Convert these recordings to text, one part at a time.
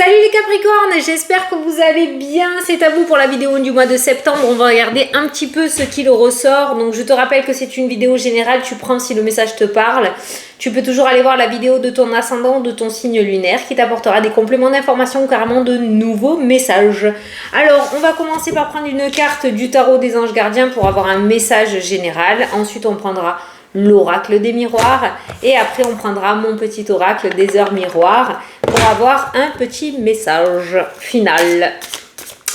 Salut les Capricornes, j'espère que vous allez bien. C'est à vous pour la vidéo du mois de septembre. On va regarder un petit peu ce qu'il ressort. Donc je te rappelle que c'est une vidéo générale. Tu prends si le message te parle. Tu peux toujours aller voir la vidéo de ton ascendant ou de ton signe lunaire qui t'apportera des compléments d'information ou carrément de nouveaux messages. Alors on va commencer par prendre une carte du tarot des anges gardiens pour avoir un message général. Ensuite on prendra l'oracle des miroirs et après on prendra mon petit oracle des heures miroirs pour avoir un petit message final.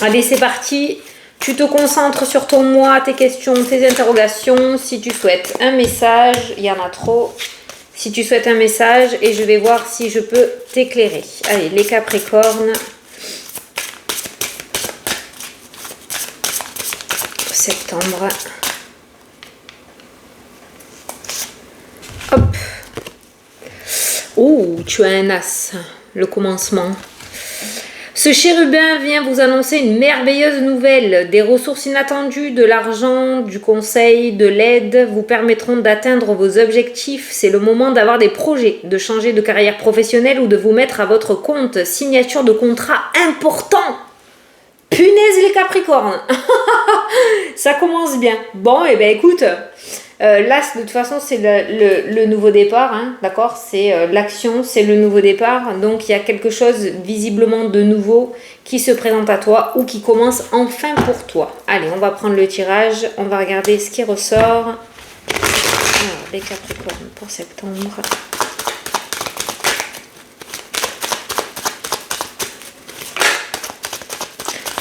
Allez, c'est parti. Tu te concentres sur ton moi, tes questions, tes interrogations. Si tu souhaites un message, il y en a trop. Si tu souhaites un message, et je vais voir si je peux t'éclairer. Allez, les Capricornes. Septembre. Hop. Oh, tu as un as. Le commencement. Ce chérubin vient vous annoncer une merveilleuse nouvelle. Des ressources inattendues, de l'argent, du conseil, de l'aide vous permettront d'atteindre vos objectifs. C'est le moment d'avoir des projets, de changer de carrière professionnelle ou de vous mettre à votre compte. Signature de contrat important. Punaise les Capricornes. Ça commence bien. Bon, et ben écoute... là, de toute façon, c'est le nouveau départ, hein, d'accord? C'est l'action, c'est le nouveau départ. Donc, il y a quelque chose visiblement de nouveau qui se présente à toi ou qui commence enfin pour toi. Allez, on va prendre le tirage. On va regarder ce qui ressort. Alors, les Capricornes pour septembre.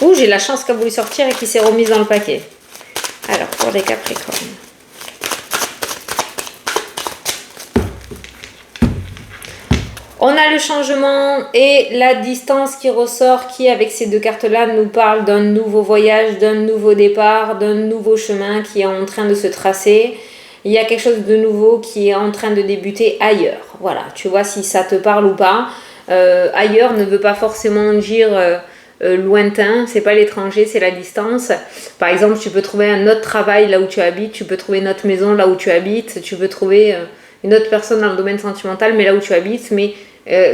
Ouh, j'ai la chance qu'elle a voulu sortir et qui s'est remise dans le paquet. Alors, pour les Capricornes. On a le changement et la distance qui ressort, qui avec ces deux cartes-là nous parle d'un nouveau voyage, d'un nouveau départ, d'un nouveau chemin qui est en train de se tracer. Il y a quelque chose de nouveau qui est en train de débuter ailleurs. Voilà, tu vois si ça te parle ou pas. Ailleurs ne veut pas forcément dire lointain, c'est pas l'étranger, c'est la distance. Par exemple, tu peux trouver un autre travail là où tu habites, tu peux trouver une autre maison là où tu habites, tu peux trouver une autre personne dans le domaine sentimental mais là où tu habites, mais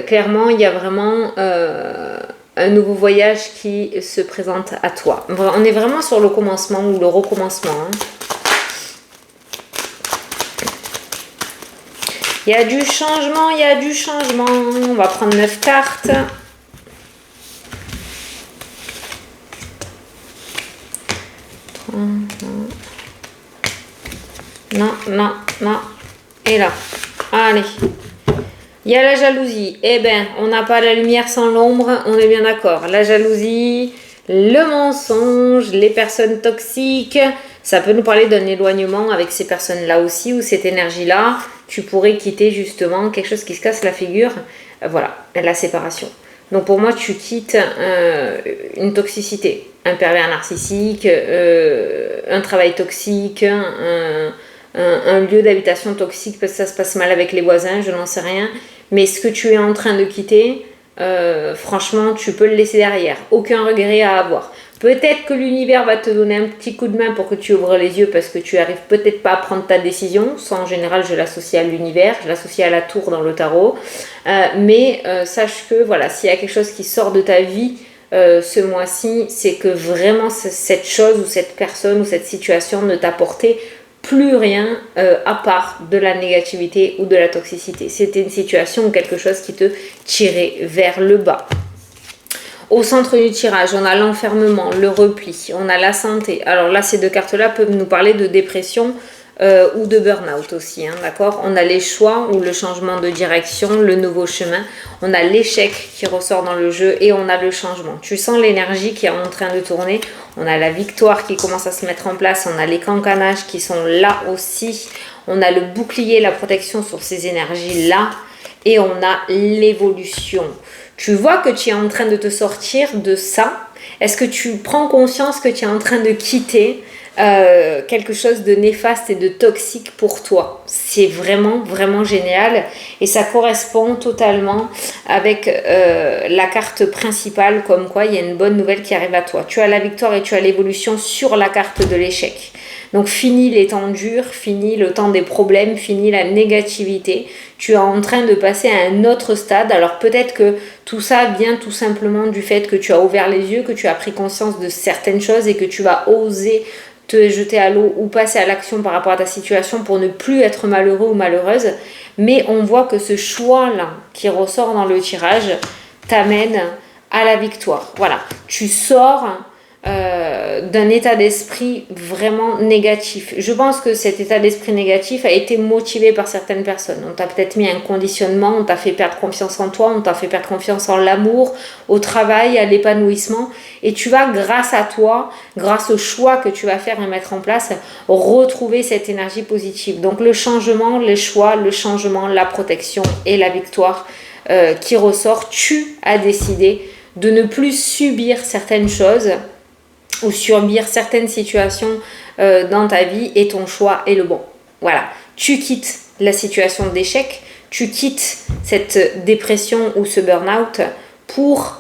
clairement, il y a vraiment un nouveau voyage qui se présente à toi. On est vraiment sur le commencement ou le recommencement. Hein. Il y a du changement, il y a du changement. On va prendre 9 cartes. Non, non, non. Et là. Allez. Il y a la jalousie. Eh bien, on n'a pas la lumière sans l'ombre, on est bien d'accord. La jalousie, le mensonge, les personnes toxiques, ça peut nous parler d'un éloignement avec ces personnes-là aussi, ou cette énergie-là. Tu pourrais quitter justement quelque chose qui se casse la figure. Voilà, la séparation. Donc pour moi, tu quittes une toxicité, un pervers narcissique, un travail toxique, un lieu d'habitation toxique parce que ça se passe mal avec les voisins, je n'en sais rien. Mais ce que tu es en train de quitter, franchement, tu peux le laisser derrière. Aucun regret à avoir. Peut-être que l'univers va te donner un petit coup de main pour que tu ouvres les yeux parce que tu arrives peut-être pas à prendre ta décision. Ça, en général, je l'associe à l'univers, je l'associe à la tour dans le tarot. Mais sache que voilà, s'il y a quelque chose qui sort de ta vie ce mois-ci, c'est que vraiment cette chose ou cette personne ou cette situation ne t'a apporté plus rien à part de la négativité ou de la toxicité. C'était une situation ou quelque chose qui te tirait vers le bas. Au centre du tirage, on a l'enfermement, le repli, on a la santé. Alors là, ces deux cartes-là peuvent nous parler de dépression ou de burn-out aussi, hein, d'accord? On a les choix ou le changement de direction, le nouveau chemin. On a l'échec qui ressort dans le jeu et on a le changement. Tu sens l'énergie qui est en train de tourner. On a la victoire qui commence à se mettre en place. On a les cancanages qui sont là aussi. On a le bouclier, la protection sur ces énergies-là. Et on a l'évolution. Tu vois que tu es en train de te sortir de ça. Est-ce que tu prends conscience que tu es en train de quitter quelque chose de néfaste et de toxique pour toi? C'est vraiment, vraiment génial. Et ça correspond totalement avec la carte principale, comme quoi il y a une bonne nouvelle qui arrive à toi. Tu as la victoire et tu as l'évolution sur la carte de l'échec. Donc fini les temps durs, fini le temps des problèmes, fini la négativité. Tu es en train de passer à un autre stade. Alors peut-être que tout ça vient tout simplement du fait que tu as ouvert les yeux, que tu as pris conscience de certaines choses et que tu vas oser te jeter à l'eau ou passer à l'action par rapport à ta situation pour ne plus être malheureux ou malheureuse. Mais on voit que ce choix-là qui ressort dans le tirage t'amène à la victoire. Voilà, tu sors d'un état d'esprit vraiment négatif. Je pense que cet état d'esprit négatif a été motivé par certaines personnes. On t'a peut-être mis un conditionnement, on t'a fait perdre confiance en toi, on t'a fait perdre confiance en l'amour, au travail, à l'épanouissement. Et tu vas, grâce à toi, grâce au choix que tu vas faire et mettre en place, retrouver cette énergie positive. Donc le changement, les choix, le changement, la protection et la victoire qui ressort, tu as décidé de ne plus subir certaines choses ou subir certaines situations dans ta vie et ton choix est le bon. Voilà, tu quittes la situation d'échec, tu quittes cette dépression ou ce burn-out pour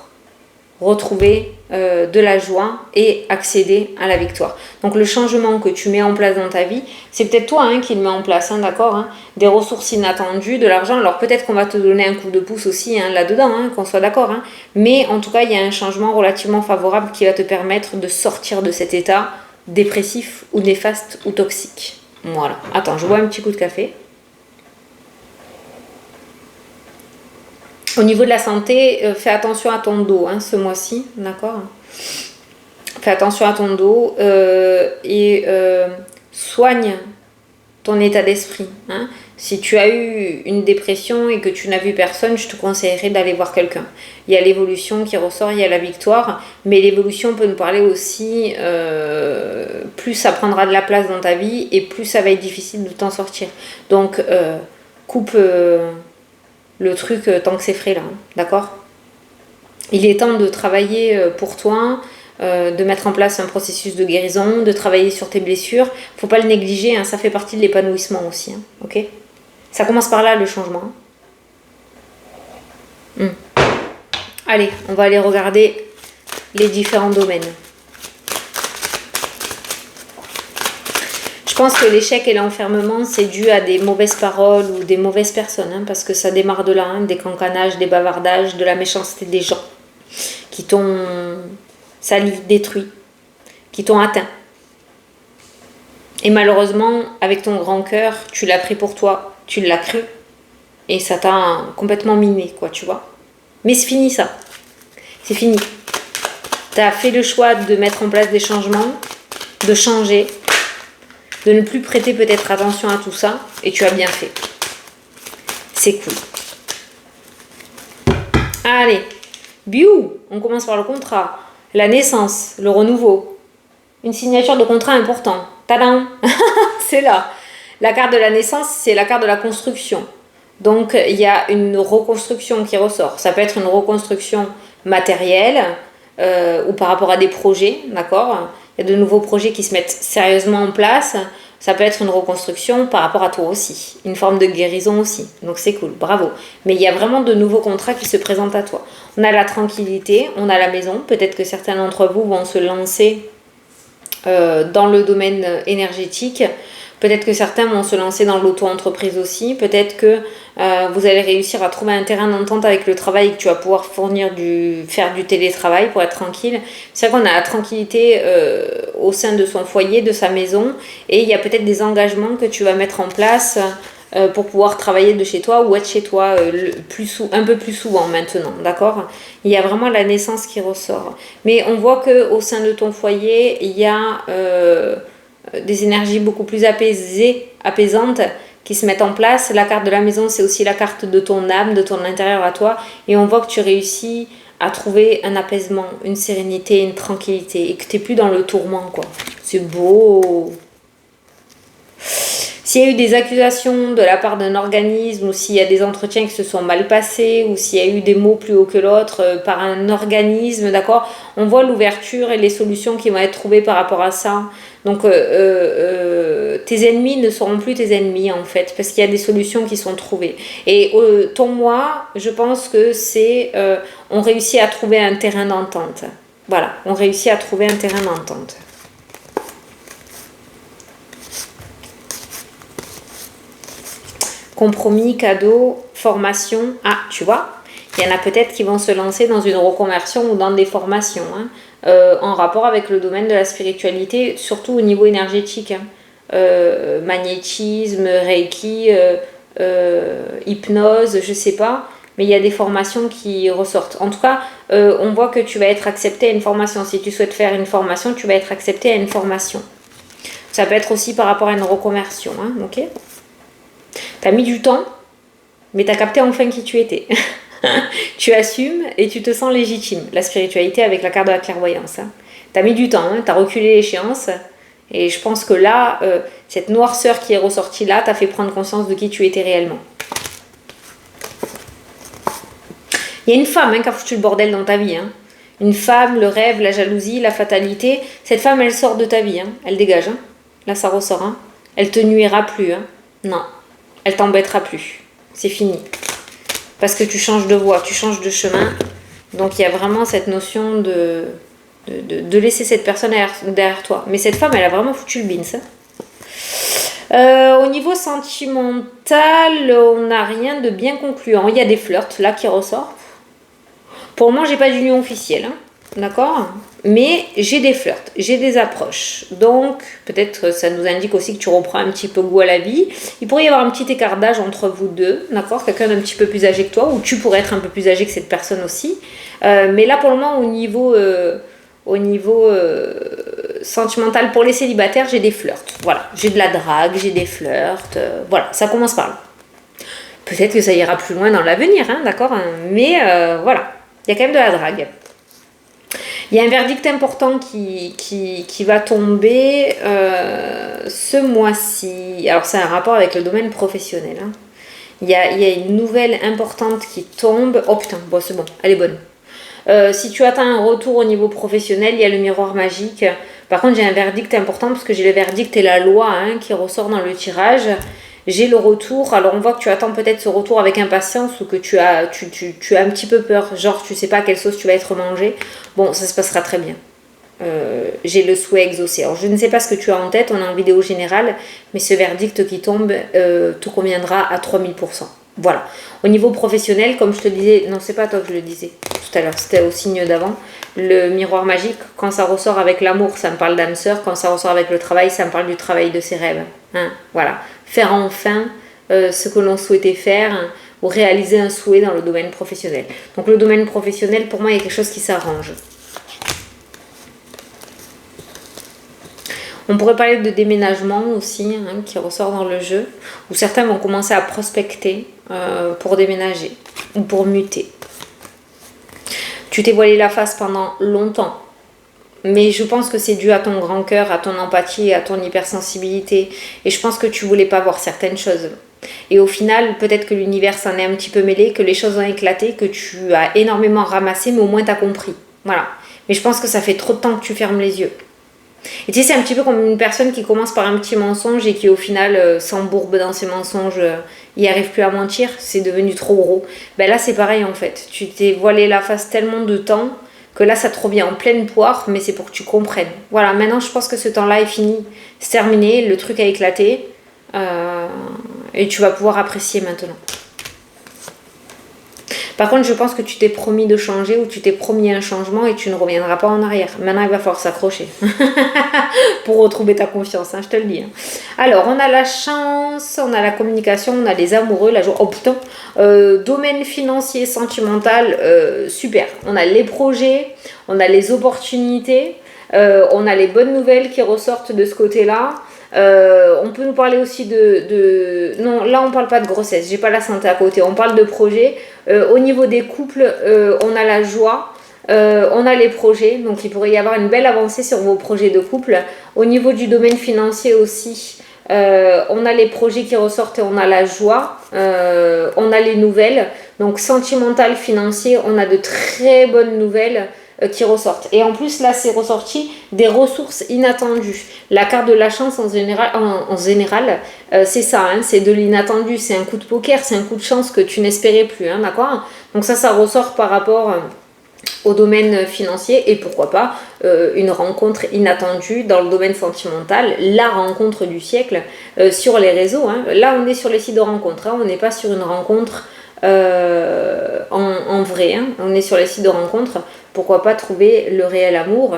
retrouver de la joie et accéder à la victoire. Donc le changement que tu mets en place dans ta vie, c'est peut-être toi qui le mets en place, d'accord, des ressources inattendues, de l'argent. Alors peut-être qu'on va te donner un coup de pouce aussi là-dedans, qu'on soit d'accord, mais en tout cas il y a un changement relativement favorable qui va te permettre de sortir de cet état dépressif ou néfaste ou toxique. Voilà. Attends, je bois un petit coup de café. Au niveau de la santé, fais attention à ton dos ce mois-ci, d'accord? Fais attention à ton dos et soigne ton état d'esprit. Si tu as eu une dépression et que tu n'as vu personne, je te conseillerais d'aller voir quelqu'un. Il y a l'évolution qui ressort, il y a la victoire, mais l'évolution peut nous parler aussi, plus ça prendra de la place dans ta vie et plus ça va être difficile de t'en sortir. Donc, coupe... le truc tant que c'est frais là, d'accord? Il est temps de travailler pour toi, de mettre en place un processus de guérison, de travailler sur tes blessures. Faut pas le négliger, ça fait partie de l'épanouissement aussi, ok? Ça commence par là le changement. Allez, on va aller regarder les différents domaines. Je pense que l'échec et l'enfermement, c'est dû à des mauvaises paroles ou des mauvaises personnes, parce que ça démarre de là, des cancanages, des bavardages, de la méchanceté des gens qui t'ont sali, détruit, qui t'ont atteint. Et malheureusement, avec ton grand cœur, tu l'as pris pour toi, tu l'as cru, et ça t'a complètement miné, quoi, tu vois. Mais c'est fini ça, c'est fini. Tu as fait le choix de mettre en place des changements, de changer, de ne plus prêter peut-être attention à tout ça, et tu as bien fait. C'est cool. Allez, biou, on commence par le contrat, la naissance, le renouveau, une signature de contrat important. Tadam. C'est là. La carte de la naissance, c'est la carte de la construction. Donc, il y a une reconstruction qui ressort. Ça peut être une reconstruction matérielle ou par rapport à des projets, d'accord? Il y a de nouveaux projets qui se mettent sérieusement en place. Ça peut être une reconstruction par rapport à toi aussi. Une forme de guérison aussi. Donc, c'est cool. Bravo. Mais il y a vraiment de nouveaux contrats qui se présentent à toi. On a la tranquillité, on a la maison. Peut-être que certains d'entre vous vont se lancer dans le domaine énergétique. Peut-être que certains vont se lancer dans l'auto-entreprise aussi. Peut-être que vous allez réussir à trouver un terrain d'entente avec le travail et que tu vas pouvoir faire du télétravail pour être tranquille. C'est vrai qu'on a la tranquillité au sein de son foyer, de sa maison. Et il y a peut-être des engagements que tu vas mettre en place pour pouvoir travailler de chez toi ou être chez toi un peu plus souvent maintenant, d'accord? Il y a vraiment la naissance qui ressort. Mais on voit qu'au sein de ton foyer, il y a des énergies beaucoup plus apaisantes qui se mettent en place. La carte de la maison, c'est aussi la carte de ton âme, de ton intérieur à toi. Et on voit que tu réussis à trouver un apaisement, une sérénité, une tranquillité et que tu n'es plus dans le tourment, quoi. C'est beau. S'il y a eu des accusations de la part d'un organisme ou s'il y a des entretiens qui se sont mal passés ou s'il y a eu des mots plus haut que l'autre par un organisme, d'accord, on voit l'ouverture et les solutions qui vont être trouvées par rapport à ça. Donc tes ennemis ne seront plus tes ennemis en fait, parce qu'il y a des solutions qui sont trouvées. Et ton moi, je pense que c'est on réussit à trouver un terrain d'entente. Voilà, on réussit à trouver un terrain d'entente. Compromis, cadeau, formation. Ah, tu vois, il y en a peut-être qui vont se lancer dans une reconversion ou dans des formations en rapport avec le domaine de la spiritualité, surtout au niveau énergétique. Magnétisme, Reiki, hypnose, je sais pas. Mais il y a des formations qui ressortent. En tout cas, on voit que tu vas être accepté à une formation. Si tu souhaites faire une formation, tu vas être accepté à une formation. Ça peut être aussi par rapport à une reconversion, ok ? T'as mis du temps, mais t'as capté enfin qui tu étais. Tu assumes et tu te sens légitime. La spiritualité avec la carte de la clairvoyance. T'as mis du temps, t'as reculé l'échéance. Et je pense que là, cette noirceur qui est ressortie là, t'a fait prendre conscience de qui tu étais réellement. Il y a une femme qui a foutu le bordel dans ta vie. Une femme, le rêve, la jalousie, la fatalité. Cette femme, elle sort de ta vie. Elle dégage. Là, ça ressort. Elle te nuira plus. Non. Elle t'embêtera plus. C'est fini. Parce que tu changes de voie, tu changes de chemin. Donc il y a vraiment cette notion de laisser cette personne derrière toi. Mais cette femme, elle a vraiment foutu le bins. Au niveau sentimental, on n'a rien de bien concluant. Il y a des flirts là qui ressortent. Pour moi, j'ai pas d'union officielle. D'accord ? Mais j'ai des flirts, j'ai des approches. Donc, peut-être ça nous indique aussi que tu reprends un petit peu goût à la vie. Il pourrait y avoir un petit écart d'âge entre vous deux, d'accord ? Quelqu'un d'un petit peu plus âgé que toi, ou tu pourrais être un peu plus âgé que cette personne aussi. Mais là, pour le moment, au niveau sentimental, pour les célibataires, j'ai des flirts. Voilà, j'ai de la drague, j'ai des flirts. Voilà, ça commence par là. Peut-être que ça ira plus loin dans l'avenir, d'accord ? Mais voilà, il y a quand même de la drague. Il y a un verdict important qui va tomber ce mois-ci. Alors, c'est un rapport avec le domaine professionnel. Il y a une nouvelle importante qui tombe. Oh putain, bon, c'est bon, elle est bonne. Si tu attends un retour au niveau professionnel, il y a le miroir magique. Par contre, j'ai un verdict important parce que j'ai le verdict et la loi qui ressort dans le tirage. J'ai le retour, alors on voit que tu attends peut-être ce retour avec impatience ou que tu as un petit peu peur, genre tu sais pas à quelle sauce tu vas être mangé. Bon, ça se passera très bien. J'ai le souhait exaucé. Alors je ne sais pas ce que tu as en tête, on est en vidéo générale, mais ce verdict qui tombe te conviendra à 3000%. Voilà. Au niveau professionnel, comme je te disais, non c'est pas toi que je le disais tout à l'heure, c'était au signe d'avant, le miroir magique, quand ça ressort avec l'amour, ça me parle d'âme sœur, quand ça ressort avec le travail, ça me parle du travail de ses rêves. Voilà. Faire enfin ce que l'on souhaitait faire ou réaliser un souhait dans le domaine professionnel. Donc le domaine professionnel, pour moi, il y a quelque chose qui s'arrange. On pourrait parler de déménagement aussi, qui ressort dans le jeu, où certains vont commencer à prospecter pour déménager ou pour muter. Tu t'es voilé la face pendant longtemps. Mais je pense que c'est dû à ton grand cœur, à ton empathie, à ton hypersensibilité. Et je pense que tu voulais pas voir certaines choses. Et au final, peut-être que l'univers s'en est un petit peu mêlé, que les choses ont éclaté, que tu as énormément ramassé, mais au moins tu as compris. Voilà. Mais je pense que ça fait trop de temps que tu fermes les yeux. Et tu sais, c'est un petit peu comme une personne qui commence par un petit mensonge et qui au final s'embourbe dans ses mensonges, il n'y arrive plus à mentir, c'est devenu trop gros. Ben là, c'est pareil en fait. Tu t'es voilé la face tellement de temps que là ça te revient en pleine poire, mais c'est pour que tu comprennes. Voilà, maintenant je pense que ce temps-là est fini, c'est terminé, le truc a éclaté et tu vas pouvoir apprécier maintenant. Par contre, je pense que tu t'es promis de changer ou tu t'es promis un changement et tu ne reviendras pas en arrière. Maintenant, il va falloir s'accrocher pour retrouver ta confiance, je te le dis. Alors, on a la chance, on a la communication, on a les amoureux, la joie. Oh putain, domaine financier, sentimental, super. On a les projets, on a les opportunités, on a les bonnes nouvelles qui ressortent de ce côté-là. On peut nous parler aussi non, là on parle pas de grossesse, j'ai pas la santé à côté, on parle de projets. Au niveau des couples, on a la joie, on a les projets, donc il pourrait y avoir une belle avancée sur vos projets de couple. Au niveau du domaine financier aussi, on a les projets qui ressortent et on a la joie, on a les nouvelles. Donc sentimental, financier, on a de très bonnes nouvelles. qui ressortent. Et en plus, là, c'est ressorti des ressources inattendues. La carte de la chance, en général, c'est ça, hein, c'est de l'inattendu. C'est un coup de poker, c'est un coup de chance que tu n'espérais plus, hein, d'accord? Donc ça ressort par rapport au domaine financier et pourquoi pas une rencontre inattendue dans le domaine sentimental, la rencontre du siècle sur les réseaux. Hein. Là, on est sur les sites de rencontres, hein, on n'est pas sur une rencontre en vrai, hein. On est sur les sites de rencontres, pourquoi pas trouver le réel amour.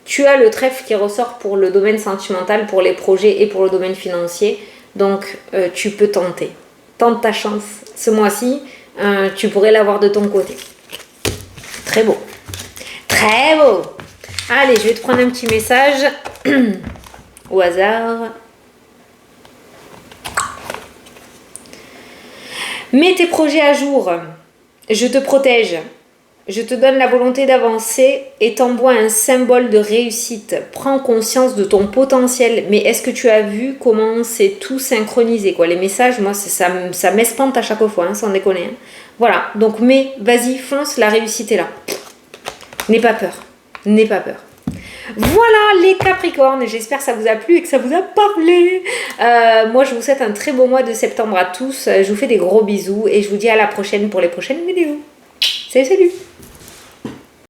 Tu as le trèfle qui ressort pour le domaine sentimental, pour les projets et pour le domaine financier, donc tu peux tenter. Tente ta chance ce mois-ci, tu pourrais l'avoir de ton côté. Très beau. Très beau. Allez, je vais te prendre un petit message au hasard. Mets tes projets à jour. Je te protège. Je te donne la volonté d'avancer et t'envoie un symbole de réussite. Prends conscience de ton potentiel. Mais est-ce que tu as vu comment c'est tout synchronisé, quoi? Les messages, moi, ça m'espante à chaque fois, hein, sans déconner. Hein. Voilà, donc mais vas-y, fonce, la réussite est là. N'aie pas peur. N'aie pas peur. Voilà les Capricornes, j'espère que ça vous a plu et que ça vous a parlé. Moi, je vous souhaite un très beau mois de septembre à tous. Je vous fais des gros bisous et je vous dis à la prochaine pour les prochaines vidéos. Salut, salut!